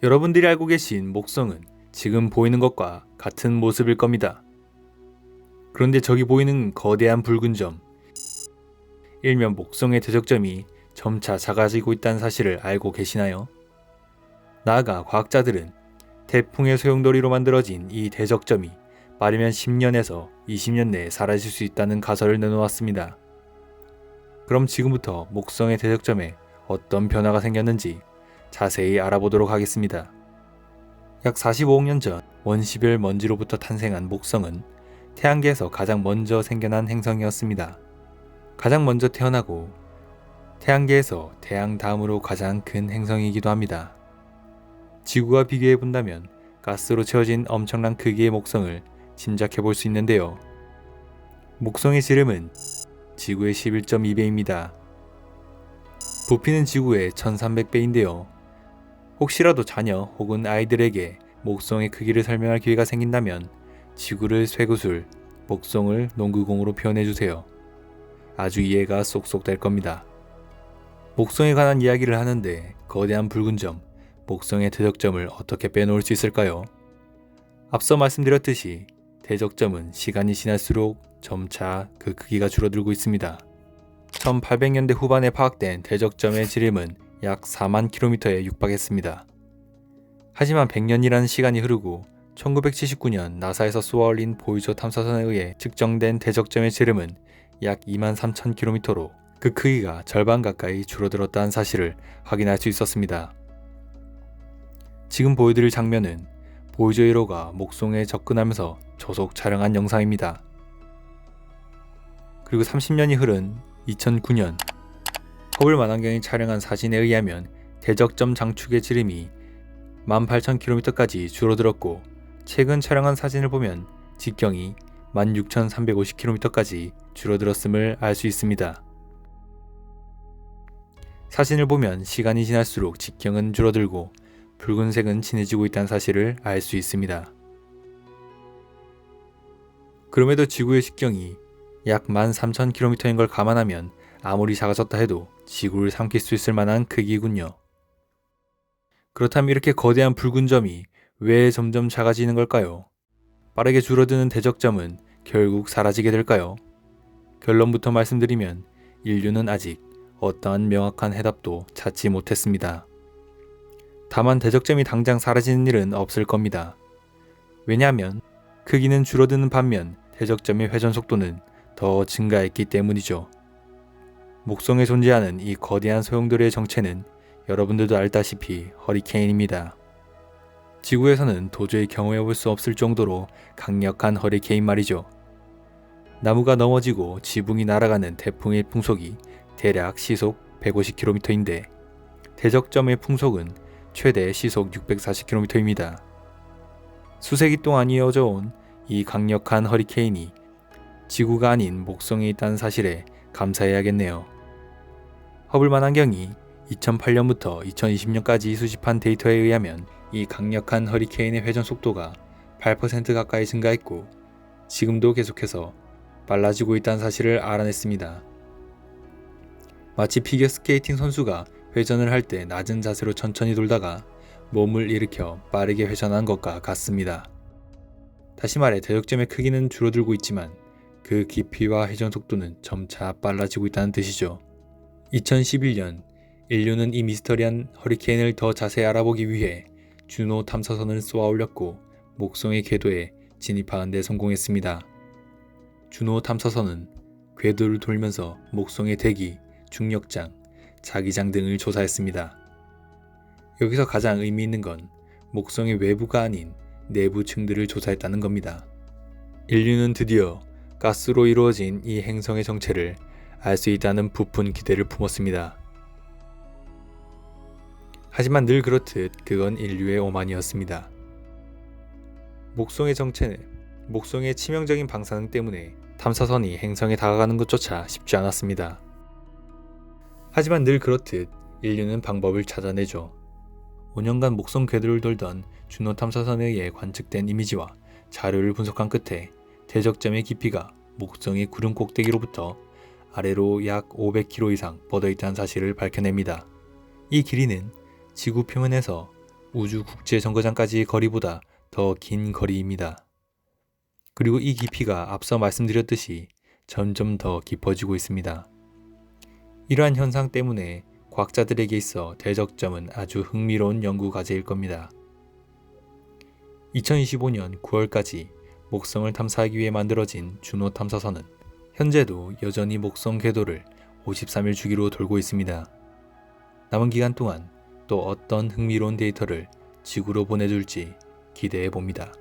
여러분들이 알고 계신 목성은 지금 보이는 것과 같은 모습일 겁니다. 그런데 저기 보이는 거대한 붉은 점, 일명 목성의 대적점이 점차 작아지고 있다는 사실을 알고 계시나요? 나아가 과학자들은 태풍의 소용돌이로 만들어진 이 대적점이 빠르면 10년에서 20년 내에 사라질 수 있다는 가설을 내놓았습니다. 그럼 지금부터 목성의 대적점에 어떤 변화가 생겼는지 자세히 알아보도록 하겠습니다. 약 45억 년 전 원시별 먼지로부터 탄생한 목성은 태양계에서 가장 먼저 생겨난 행성이었습니다. 가장 먼저 태어나고 태양계에서 태양 다음으로 가장 큰 행성이기도 합니다. 지구와 비교해 본다면 가스로 채워진 엄청난 크기의 목성을 짐작해 볼 수 있는데요. 목성의 지름은 지구의 11.2배입니다. 부피는 지구의 1300배인데요. 혹시라도 자녀 혹은 아이들에게 목성의 크기를 설명할 기회가 생긴다면 지구를 쇠구슬, 목성을 농구공으로 표현해주세요. 아주 이해가 쏙쏙 될 겁니다. 목성에 관한 이야기를 하는데 거대한 붉은 점, 목성의 대적점을 어떻게 빼놓을 수 있을까요? 앞서 말씀드렸듯이 대적점은 시간이 지날수록 점차 그 크기가 줄어들고 있습니다. 1800년대 후반에 파악된 대적점의 지름은 약 4만 km에 육박했습니다. 하지만 100년이라는 시간이 흐르고 1979년 나사에서 쏘아올린 보이저 탐사선에 의해 측정된 대적점의 지름은 약 2만 3천 km로 그 크기가 절반 가까이 줄어들었다는 사실을 확인할 수 있었습니다. 지금 보여드릴 장면은 보이저 1호가 목성에 접근하면서 조속 촬영한 영상입니다. 그리고 30년이 흐른 2009년 허블 망원경이 촬영한 사진에 의하면 대적점 장축의 지름이 18,000km까지 줄어들었고 최근 촬영한 사진을 보면 직경이 16,350km까지 줄어들었음을 알 수 있습니다. 사진을 보면 시간이 지날수록 직경은 줄어들고 붉은색은 진해지고 있다는 사실을 알 수 있습니다. 그럼에도 지구의 직경이 약 13,000km인 걸 감안하면 아무리 작아졌다 해도 지구를 삼킬 수 있을 만한 크기군요. 그렇다면 이렇게 거대한 붉은 점이 왜 점점 작아지는 걸까요? 빠르게 줄어드는 대적점은 결국 사라지게 될까요? 결론부터 말씀드리면 인류는 아직 어떠한 명확한 해답도 찾지 못했습니다. 다만 대적점이 당장 사라지는 일은 없을 겁니다. 왜냐하면 크기는 줄어드는 반면 대적점의 회전 속도는 더 증가했기 때문이죠. 목성에 존재하는 이 거대한 소용돌이의 정체는 여러분들도 알다시피 허리케인입니다. 지구에서는 도저히 경험해 볼 수 없을 정도로 강력한 허리케인 말이죠. 나무가 넘어지고 지붕이 날아가는 태풍의 풍속이 대략 시속 150km인데 대적점의 풍속은 최대 시속 640km입니다. 수세기 동안 이어져 온 이 강력한 허리케인이 지구가 아닌 목성에 있다는 사실에 감사해야겠네요. 허블 망원경이 2008년부터 2020년까지 수집한 데이터에 의하면 이 강력한 허리케인의 회전 속도가 8% 가까이 증가했고 지금도 계속해서 빨라지고 있다는 사실을 알아냈습니다. 마치 피겨스케이팅 선수가 회전을 할 때 낮은 자세로 천천히 돌다가 몸을 일으켜 빠르게 회전한 것과 같습니다. 다시 말해 대적점의 크기는 줄어들고 있지만 그 깊이와 회전 속도는 점차 빨라지고 있다는 뜻이죠. 2011년 인류는 이 미스터리한 허리케인을 더 자세히 알아보기 위해 주노 탐사선을 쏘아 올렸고 목성의 궤도에 진입하는 데 성공했습니다. 주노 탐사선은 궤도를 돌면서 목성의 대기, 중력장, 자기장 등을 조사했습니다. 여기서 가장 의미 있는 건 목성의 외부가 아닌 내부 층들을 조사했다는 겁니다. 인류는 드디어 가스로 이루어진 이 행성의 정체를 알 수 있다는 부푼 기대를 품었습니다. 하지만 늘 그렇듯 그건 인류의 오만이었습니다. 목성의 정체는 목성의 치명적인 방사능 때문에 탐사선이 행성에 다가가는 것조차 쉽지 않았습니다. 하지만 늘 그렇듯 인류는 방법을 찾아내죠. 5년간 목성 궤도를 돌던 주노 탐사선에 의해 관측된 이미지와 자료를 분석한 끝에 대적점의 깊이가 목성의 구름 꼭대기로부터 아래로 약 500km 이상 뻗어 있다는 사실을 밝혀냅니다. 이 길이는 지구 표면에서 우주국제정거장까지의 거리보다 더 긴 거리입니다. 그리고 이 깊이가 앞서 말씀드렸듯이 점점 더 깊어지고 있습니다. 이러한 현상 때문에 과학자들에게 있어 대적점은 아주 흥미로운 연구 과제일 겁니다. 2025년 9월까지 목성을 탐사하기 위해 만들어진 주노 탐사선은 현재도 여전히 목성 궤도를 53일 주기로 돌고 있습니다. 남은 기간 동안 또 어떤 흥미로운 데이터를 지구로 보내줄지 기대해 봅니다.